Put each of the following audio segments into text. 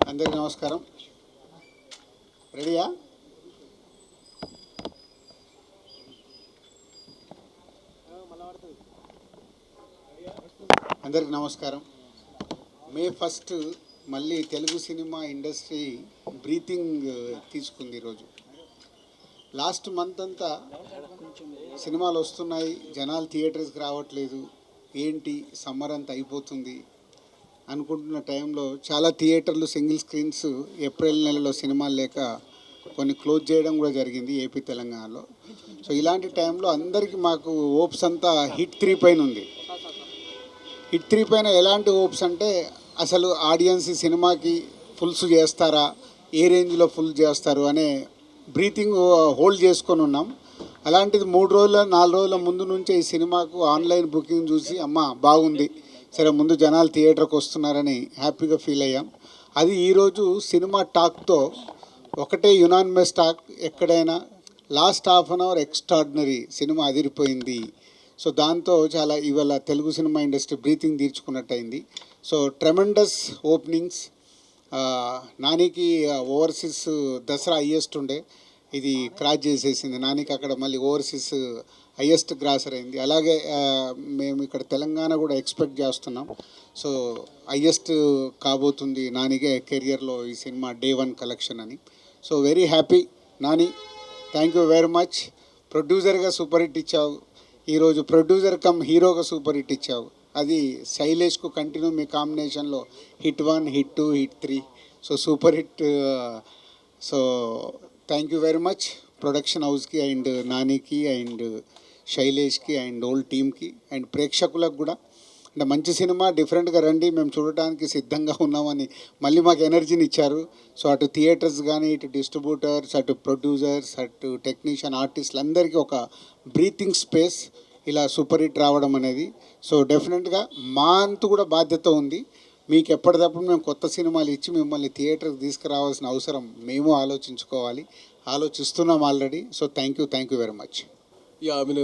అందరికీ నమస్కారం. రెడీయా? అందరికీ నమస్కారం. మే 1 మళ్ళీ తెలుగు సినిమా ఇండస్ట్రీ బ్రీతింగ్ తీసుకుంది ఈరోజు. లాస్ట్ మంత్ అంతా సినిమాలు వస్తున్నాయి, జనాలు థియేటర్స్కి రావట్లేదు, ఏంటి సమ్మర్ అంతా అయిపోతుంది అనుకుంటున్న టైంలో చాలా థియేటర్లు సింగిల్ స్క్రీన్స్ ఏప్రిల్ నెలలో సినిమాలు లేక కొన్ని క్లోజ్ చేయడం కూడా జరిగింది ఏపీ తెలంగాణలో. సో ఇలాంటి టైంలో అందరికీ మాకు హోప్స్ అంతా హిట్ 3 పైన ఉంది. హిట్ 3 పైన ఎలాంటి హోప్స్ అంటే అసలు ఆడియన్స్ సినిమాకి ఫుల్స్ చేస్తారా, ఏ రేంజ్లో ఫుల్ చేస్తారు అనే బ్రీతింగ్ హోల్డ్ చేసుకొని ఉన్నాం. అలాంటిది 3 రోజుల 4 రోజుల ముందు నుంచే ఈ సినిమాకు ఆన్లైన్ బుకింగ్ చూసి అమ్మ బాగుంది, సరే ముందు జనాలు థియేటర్కి వస్తున్నారని హ్యాపీగా ఫీల్ అయ్యాం. అది ఈరోజు సినిమా టాక్తో ఒకటే యునానిమస్ టాక్, ఎక్కడైనా last half an hour extraordinary, సినిమా అదిరిపోయింది. సో దాంతో చాలా ఇవాళ తెలుగు సినిమా ఇండస్ట్రీ బ్రీతింగ్ తీర్చుకున్నట్టయింది. So tremendous openings. నానికి ఓవర్సీస్ దసరా హయ్యెస్ట్ ఉండే, ఇది క్రాస్ చేసేసింది. నానికి అక్కడ మళ్ళీ ఓవర్సీస్ హయ్యెస్ట్ గ్రాసర్ అయింది. అలాగే మేము ఇక్కడ తెలంగాణ కూడా ఎక్స్పెక్ట్ చేస్తున్నాం. సో హయ్యెస్ట్ కాబోతుంది నానిగే కెరియర్లో ఈ సినిమా డే 1 కలెక్షన్ అని. So very happy Nani, thank you very much. ప్రొడ్యూసర్గా సూపర్ హిట్ ఇచ్చావు, ఈరోజు ప్రొడ్యూసర్ కమ్ హీరోగా సూపర్ హిట్ ఇచ్చావు. అది శైలేష్కు కంటిన్యూ మీ కాంబినేషన్లో hit 1, hit 2, hit 3. So super hit. So thank you very much production హౌస్కి అండ్ నానికి అండ్ శైలేష్కి అండ్ ఓల్ టీమ్కి అండ్ ప్రేక్షకులకు కూడా. అంటే మంచి సినిమా, డిఫరెంట్గా రండి, మేము చూడటానికి సిద్ధంగా ఉన్నామని మళ్ళీ మాకు ఎనర్జీని ఇచ్చారు. సో అటు థియేటర్స్ కానీ, ఇటు డిస్ట్రిబ్యూటర్స్, అటు ప్రొడ్యూసర్స్, అటు టెక్నీషియన్, ఆర్టిస్టులు అందరికీ ఒక బ్రీతింగ్ స్పేస్ ఇలా సూపర్ హిట్ రావడం అనేది. సో డెఫినెట్గా మా అంతు కూడా బాధ్యత ఉంది. మీకు ఎప్పటికప్పుడు మేము కొత్త సినిమాలు ఇచ్చి మిమ్మల్ని థియేటర్కి తీసుకురావాల్సిన అవసరం మేము ఆలోచిస్తున్నాం already. So thank you very much. Yeah, I mean,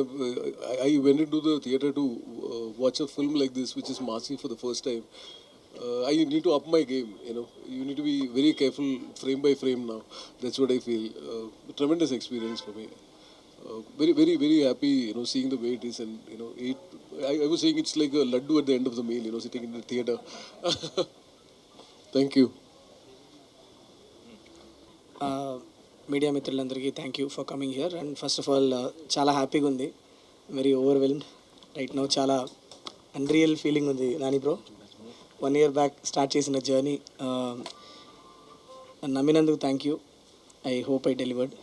I went into the theater to watch a film like this, which is Masi, for the first time. I need to up my game, you know. You need to be very careful frame by frame now. That's what I feel. Tremendous experience for me. Very, very, very happy, you know, seeing the way it is. And, you know, I was saying it's like a laddu at the end of the meal, you know, sitting in the theater. Thank you. Media మిత్రులందరికీ thank you for coming here. And first of all చాలా హ్యాపీగా ఉంది, very overwhelmed right now. చాలా unreal feeling ఉంది Nani bro. 1 year back start చేసిన journey నమ్మినందుకు thank you. I hope I delivered.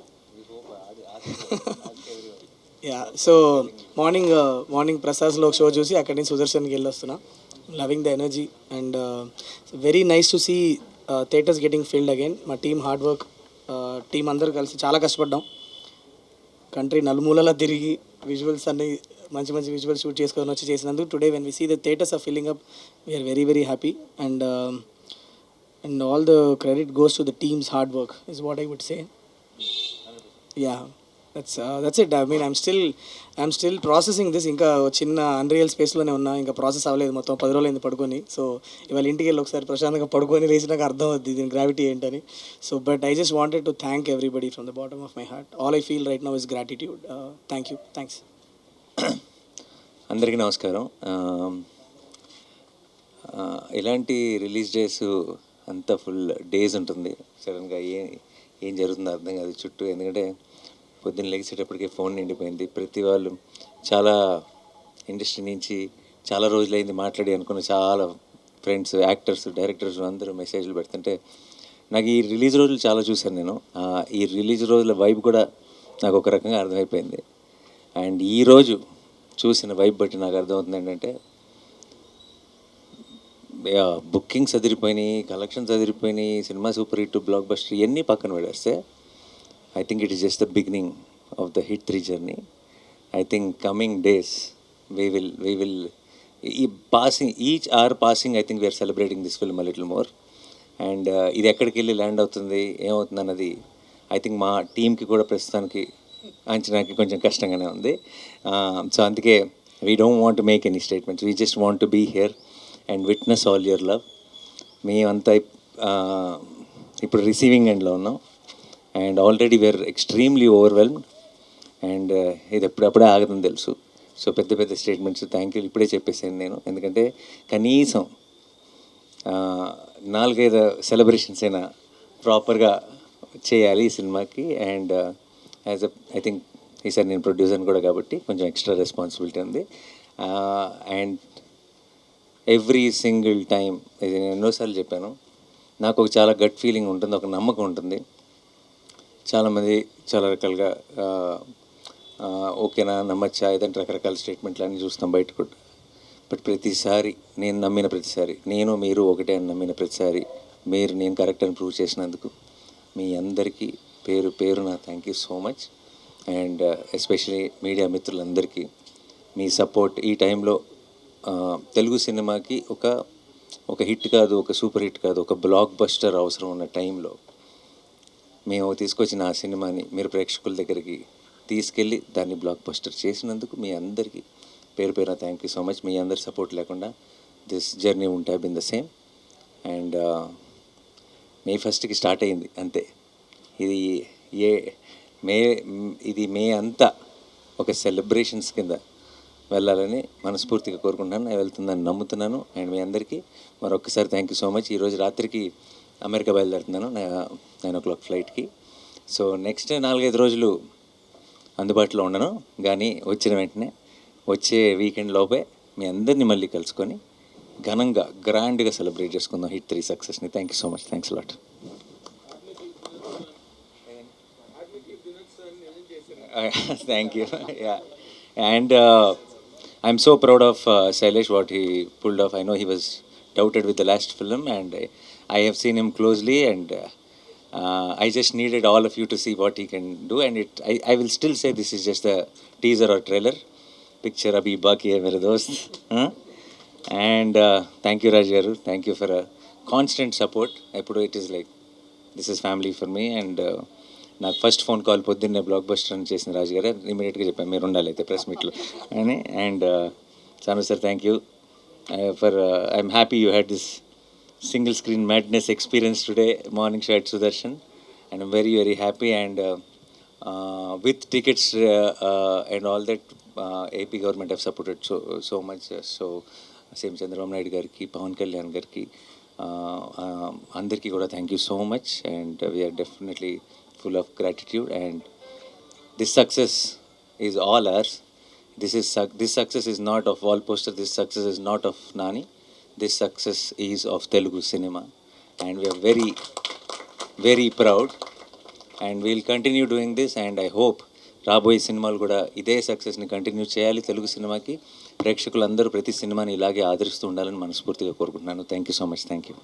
Yeah, so morning ప్రసాద్లో ఒక షో చూసి అక్కడి నుంచి సుదర్శన్కి వెళ్ళి వస్తున్నా. Loving the energy and very nice to see theatres getting filled again. మా టీమ్ హార్డ్ వర్క్, టీం అందరూ కలిసి చాలా కష్టపడ్డాం. కంట్రీ నలుమూలలా తిరిగి విజువల్స్ అన్ని మంచి విజువల్స్ షూట్ చేసుకొని వచ్చి చేసినందుకు today when we see the theatres are filling up, we're very very happy. And all the credit goes to the teams hard work is what I would say. Yeah, that's it. I mean, I'm still processing this. ఇంకా చిన్న unreal స్పేస్లోనే ఉన్నా, ఇంకా process అవ్వలేదు. మొత్తం 10 రోజులు అయింది పడుకొని. So ఇవాళ ఇంటికి వెళ్ళి ఒకసారి ప్రశాంతంగా పడుకొని లేచినాక అర్థం అవుద్ది దీని గ్రావిటీ ఏంటని. So but I just wanted to thank everybody from the bottom of my heart. All I feel right now is gratitude. Thank you, thanks. అందరికీ నమస్కారం. ఇలాంటి రిలీజ్ డేస్ అంతా ఫుల్ డేస్ ఉంటుంది. సడన్గా ఏం జరుగుతుందో అర్థం కాదు చుట్టూ. ఎందుకంటే పొద్దున్న లెగిసేటప్పటికే ఫోన్ నిండిపోయింది. ప్రతి వాళ్ళు చాలా ఇండస్ట్రీ నుంచి చాలా రోజులైంది మాట్లాడి అనుకున్న చాలా ఫ్రెండ్స్, యాక్టర్స్, డైరెక్టర్స్ అందరూ మెసేజ్లు పెడుతుంటే నాకు ఈ రిలీజ్ రోజులు చాలా చూశాను నేను. ఈ రిలీజ్ రోజుల వైబ్ కూడా నాకు ఒక రకంగా అర్థమైపోయింది. అండ్ ఈరోజు చూసిన వైబ్ బట్టి నాకు అర్థమవుతుంది ఏంటంటే బుకింగ్స్ అదిరిపోయినాయి, కలెక్షన్స్ అదిరిపోయినాయి, cinema super hit, blockbuster ఇవన్నీ పక్కన పెడేస్తే I think it is just the beginning of the hit 3 journey. I think coming days we will ఈ passing each or passing I think we are celebrating this film a little more. And ఇది ఎక్కడికి వెళ్ళి land అవుతుంది, ఏమవుతుంది అన్నది I think మా టీంకి కూడా ప్రస్తుతానికి అంచనాకి కొంచెం కష్టంగానే ఉంది. సో అందుకే we don't want make any statements, we just want to be here and witness all your love. మేమంతా ఇప్పుడు రిసీవింగ్ ఎండ్లో ఉన్నాం and already we're extremely overwhelmed. And ఇది ఎప్పుడప్పుడే ఆగదని తెలుసు. సో పెద్ద పెద్ద స్టేట్మెంట్స్ థ్యాంక్ యూ ఇప్పుడే చెప్పేసాను నేను, ఎందుకంటే కనీసం 4-5 సెలబ్రేషన్స్ అయినా ప్రాపర్గా చేయాలి ఈ సినిమాకి. అండ్ యాజ్ ఐ థింక్ ఈసారి నేను ప్రొడ్యూసర్ని కూడా కాబట్టి కొంచెం ఎక్స్ట్రా రెస్పాన్సిబిలిటీ ఉంది. అండ్ ఎవ్రీ సింగిల్ టైం, ఇది నేను ఎన్నోసార్లు చెప్పాను, నాకు ఒక చాలా గట్ ఫీలింగ్ ఉంటుంది, ఒక నమ్మకం ఉంటుంది. చాలామంది చాలా రకాలుగా ఓకేనా, నమ్మచ్చా, ఏదంటే రకరకాల స్టేట్మెంట్లు అన్నీ చూస్తాం బయట కూడా. బట్ ప్రతిసారి నేను నమ్మిన ప్రతిసారి, నేను మీరు ఒకటే అని నమ్మిన ప్రతిసారి మీరు నేను కరెక్ట్ అని ప్రూవ్ చేసినందుకు మీ అందరికీ పేరు పేరున thank you so much. And especially media మిత్రులందరికీ మీ సపోర్ట్ ఈ టైంలో తెలుగు సినిమాకి ఒక హిట్ కాదు, ఒక సూపర్ హిట్ కాదు, ఒక బ్లాక్ బస్టర్ అవసరం ఉన్న టైంలో మేము తీసుకొచ్చిన ఆ సినిమాని మీరు ప్రేక్షకుల దగ్గరికి తీసుకెళ్ళి దాన్ని బ్లాక్ బస్టర్ చేసినందుకు మీ అందరికీ పేరు పేరున థ్యాంక్ యూ సో మచ్. మీ అందరి సపోర్ట్ లేకుండా this journey won't have been the same. And May 1కి స్టార్ట్ అయింది అంతే. ఇది మే అంతా ఒక సెలబ్రేషన్స్ కింద వెళ్ళాలని మనస్ఫూర్తిగా కోరుకుంటున్నాను. నేను వెళ్తుందని నమ్ముతున్నాను. అండ్ మీ అందరికీ మరొకసారి థ్యాంక్ యూ సో మచ్. ఈరోజు రాత్రికి అమెరికా బయలుదేరుతున్నాను 9 o'clock ఫ్లైట్కి. సో నెక్స్ట్ 4-5 రోజులు అందుబాటులో ఉండను, కానీ వచ్చిన వెంటనే వచ్చే వీకెండ్ లోపే మీ అందరినీ మళ్ళీ కలుసుకొని ఘనంగా గ్రాండ్గా సెలబ్రేట్ చేసుకుందాం హిట్ 3 సక్సెస్ని. Thank you so much. Thanks lot. Thank you. Yeah and I'm so proud of Shailesh what he pulled off. I know he was doubted with the last film and I have seen him closely and I just needed all of you to see what he can do, and I will still say this is just a teaser or trailer. Picture abhi baki hai mere dost. And thank you Raj garu, thank you for a constant support. Eppudu it is like this is family for me. And నాకు first phone call పొద్దున్నే block buster అని చేసిన రాజు గారు ఇమీడియట్గా చెప్పాను మీరు ఉండాలి అయితే ప్రెస్ మీట్లో అని. అండ్ చాను sir thank you for I'm happy you had this single screen madness experience today morning show at Sudarshan, and I'm very very happy. And with tickets and all that AP government have supported so much. So same Chandrababu Naidu gariki, Pawan Kalyan gariki, andarki kuda thank you so much. And we are definitely full of gratitude. And this success is all ours. This success is not of wall poster, this success is not of Nani. This success is of Telugu cinema, and we are very, very proud. And we will continue doing this. And I hope రాబోయే సినిమాలు కూడా ఇదే సక్సెస్ని continue చేయాలి. తెలుగు సినిమాకి ప్రేక్షకులందరూ ప్రతి సినిమాని ఇలాగే ఆదరిస్తూ ఉండాలని మనస్ఫూర్తిగా కోరుకుంటున్నాను. Thank you so much. Thank you.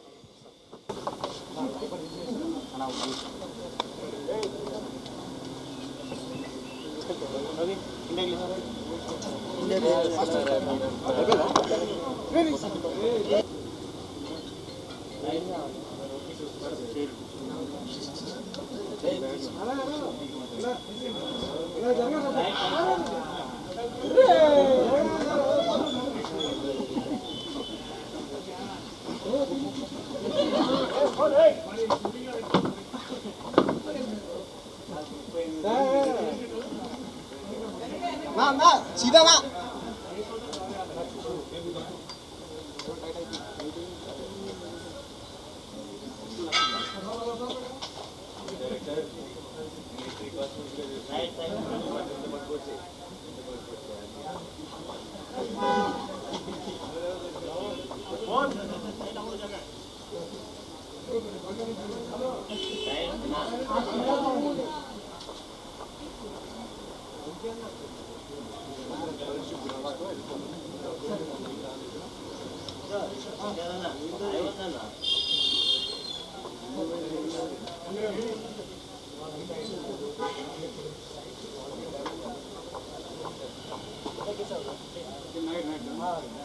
ना सीधा ना Good night.